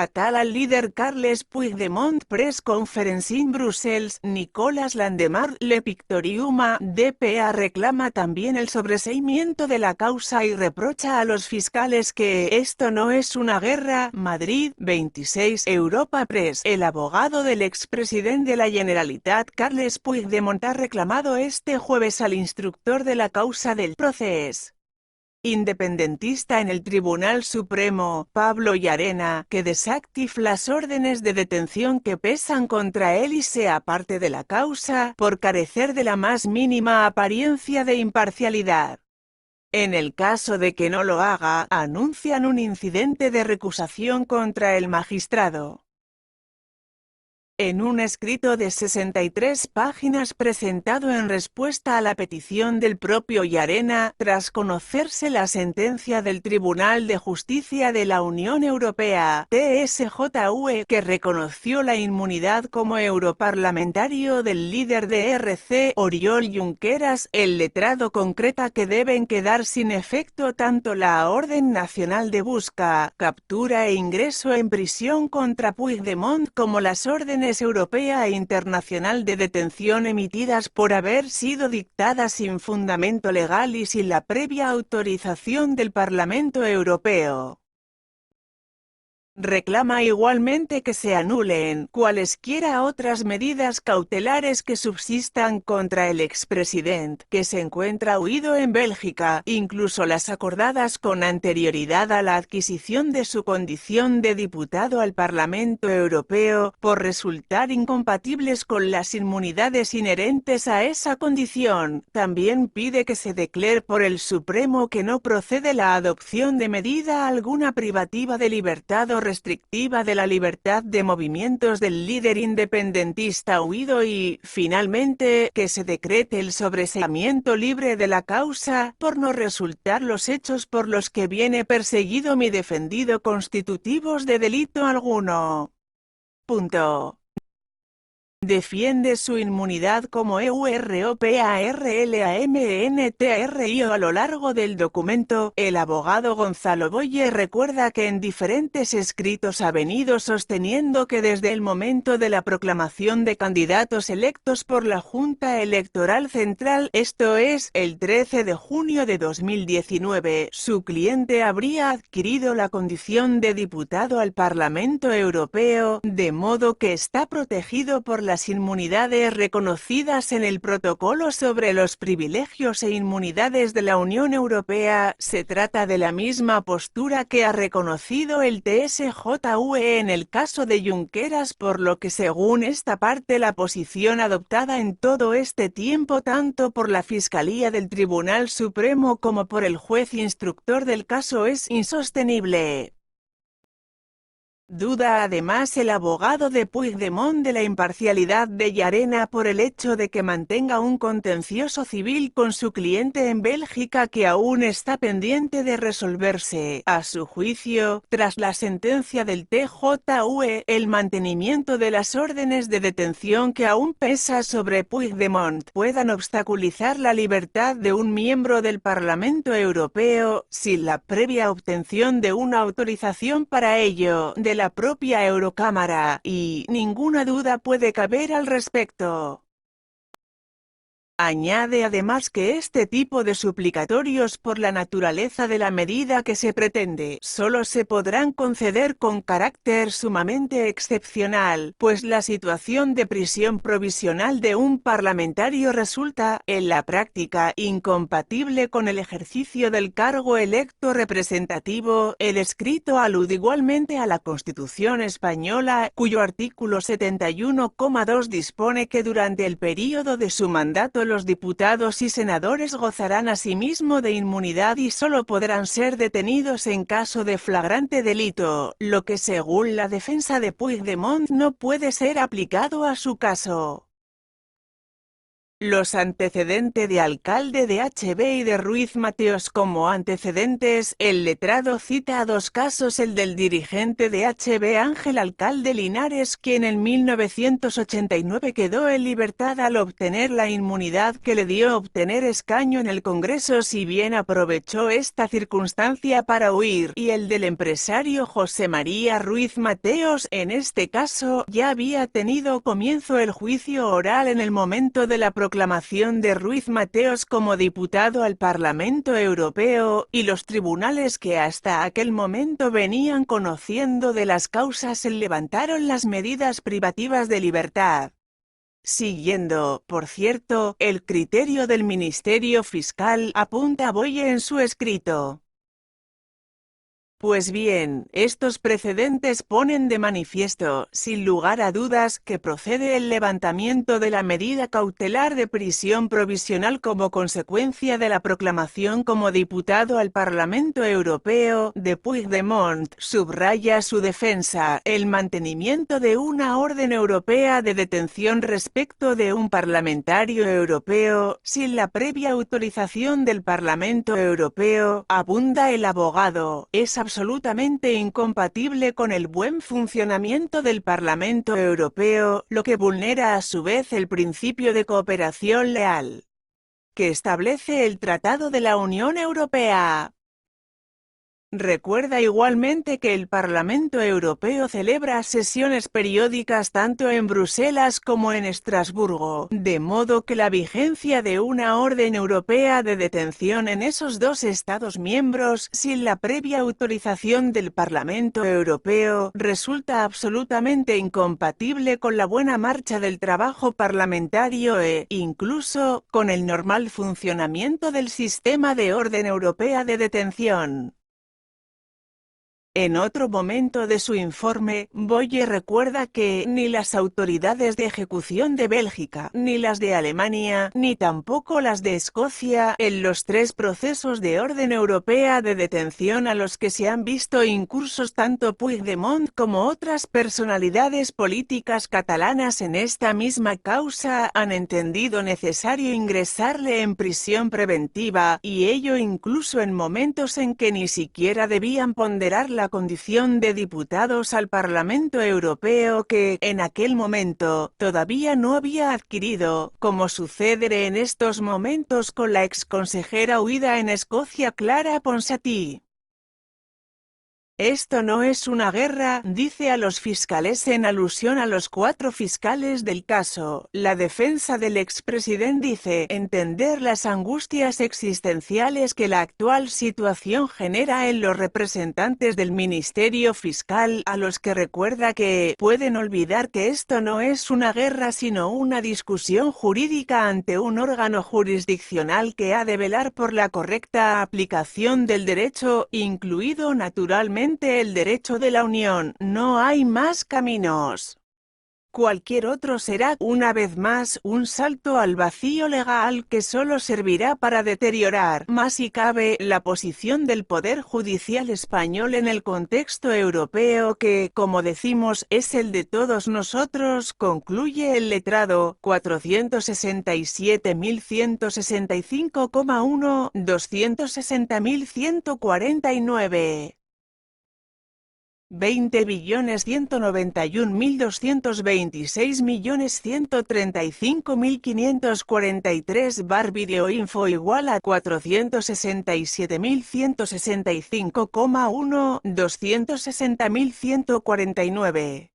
Fatal al líder Carles Puigdemont Press Conference in Brussels. Nicolas Landemar Le Pictoriuma DPA reclama también el sobreseimiento de la causa y reprocha a los fiscales que esto no es una guerra. Madrid, 26. Europa Press. El abogado del expresidente de la Generalitat Carles Puigdemont ha reclamado este jueves al instructor de la causa del procés independentista en el Tribunal Supremo, Pablo Llarena, que desactive las órdenes de detención que pesan contra él y sea parte de la causa, por carecer de la más mínima apariencia de imparcialidad. En el caso de que no lo haga, anuncian un incidente de recusación contra el magistrado. En un escrito de 63 páginas presentado en respuesta a la petición del propio Llarena, tras conocerse la sentencia del Tribunal de Justicia de la Unión Europea, TSJUE, que reconoció la inmunidad como europarlamentario del líder de ERC, Oriol Junqueras, el letrado concreta que deben quedar sin efecto tanto la orden nacional de busca, captura e ingreso en prisión contra Puigdemont como las órdenes europea e internacional de detención emitidas por haber sido dictadas sin fundamento legal y sin la previa autorización del Parlamento Europeo. Reclama igualmente que se anulen cualesquiera otras medidas cautelares que subsistan contra el expresidente, que se encuentra huido en Bélgica, incluso las acordadas con anterioridad a la adquisición de su condición de diputado al Parlamento Europeo, por resultar incompatibles con las inmunidades inherentes a esa condición. También pide que se declare por el Supremo que no procede la adopción de medida alguna privativa de libertad o restrictiva de la libertad de movimientos del líder independentista huido y, finalmente, que se decrete el sobreseimiento libre de la causa, por no resultar los hechos por los que viene perseguido mi defendido constitutivos de delito alguno. Punto. Defiende su inmunidad como EUROPARLAMENTRIO. A lo largo del documento, el abogado Gonzalo Boye recuerda que en diferentes escritos ha venido sosteniendo que desde el momento de la proclamación de candidatos electos por la Junta Electoral Central, esto es, el 13 de junio de 2019, su cliente habría adquirido la condición de diputado al Parlamento Europeo, de modo que está protegido por las inmunidades reconocidas en el Protocolo sobre los privilegios e inmunidades de la Unión Europea. Se trata de la misma postura que ha reconocido el TSJUE en el caso de Junqueras, por lo que según esta parte la posición adoptada en todo este tiempo tanto por la Fiscalía del Tribunal Supremo como por el juez instructor del caso es insostenible. Duda además el abogado de Puigdemont de la imparcialidad de Llarena por el hecho de que mantenga un contencioso civil con su cliente en Bélgica que aún está pendiente de resolverse. A su juicio, tras la sentencia del TJUE, el mantenimiento de las órdenes de detención que aún pesa sobre Puigdemont puedan obstaculizar la libertad de un miembro del Parlamento Europeo, sin la previa obtención de una autorización para ello, de la propia Eurocámara, y ninguna duda puede caber al respecto. Añade además que este tipo de suplicatorios por la naturaleza de la medida que se pretende, solo se podrán conceder con carácter sumamente excepcional, pues la situación de prisión provisional de un parlamentario resulta, en la práctica, incompatible con el ejercicio del cargo electo representativo. El escrito alude igualmente a la Constitución española, cuyo artículo 71,2 dispone que durante el período de su mandato los diputados y senadores gozarán asimismo de inmunidad y solo podrán ser detenidos en caso de flagrante delito, lo que según la defensa de Puigdemont no puede ser aplicado a su caso. Los antecedentes de alcalde de HB y de Ruiz Mateos como antecedentes, el letrado cita a dos casos: el del dirigente de HB Ángel Alcalde Linares, quien en 1989 quedó en libertad al obtener la inmunidad que le dio obtener escaño en el Congreso, si bien aprovechó esta circunstancia para huir, y el del empresario José María Ruiz Mateos. En este caso, ya había tenido comienzo el juicio oral en el momento de la proclamación de Ruiz Mateos como diputado al Parlamento Europeo, y los tribunales que hasta aquel momento venían conociendo de las causas levantaron las medidas privativas de libertad. Siguiendo, por cierto, el criterio del Ministerio Fiscal, apunta Boye en su escrito. Pues bien, estos precedentes ponen de manifiesto, sin lugar a dudas, que procede el levantamiento de la medida cautelar de prisión provisional como consecuencia de la proclamación como diputado al Parlamento Europeo de Puigdemont. Subraya su defensa: el mantenimiento de una orden europea de detención respecto de un parlamentario europeo, sin la previa autorización del Parlamento Europeo, abunda el abogado, es absolutamente incompatible con el buen funcionamiento del Parlamento Europeo, lo que vulnera a su vez el principio de cooperación leal que establece el Tratado de la Unión Europea. Recuerda igualmente que el Parlamento Europeo celebra sesiones periódicas tanto en Bruselas como en Estrasburgo, de modo que la vigencia de una orden europea de detención en esos dos Estados miembros, sin la previa autorización del Parlamento Europeo, resulta absolutamente incompatible con la buena marcha del trabajo parlamentario e, incluso, con el normal funcionamiento del sistema de orden europea de detención. En otro momento de su informe, Boye recuerda que ni las autoridades de ejecución de Bélgica, ni las de Alemania, ni tampoco las de Escocia, en los tres procesos de orden europea de detención a los que se han visto incursos tanto Puigdemont como otras personalidades políticas catalanas en esta misma causa, han entendido necesario ingresarle en prisión preventiva, y ello incluso en momentos en que ni siquiera debían ponderar la condición de diputados al Parlamento Europeo que, en aquel momento, todavía no había adquirido, como sucede en estos momentos con la exconsejera huida en Escocia Clara Ponsatí. Esto no es una guerra, dice a los fiscales en alusión a los 4 fiscales del caso. La defensa del expresidente dice entender las angustias existenciales que la actual situación genera en los representantes del Ministerio Fiscal, a los que recuerda que pueden olvidar que esto no es una guerra sino una discusión jurídica ante un órgano jurisdiccional que ha de velar por la correcta aplicación del derecho, incluido naturalmente el derecho de la Unión. No hay más caminos. Cualquier otro será, una vez más, un salto al vacío legal que solo servirá para deteriorar, más si cabe, la posición del Poder Judicial español en el contexto europeo que, como decimos, es el de todos nosotros, concluye el letrado. 467.165,1, 260.149. 20.191.226.135.543 bar videoinfo igual a 467.165,1, 260.149.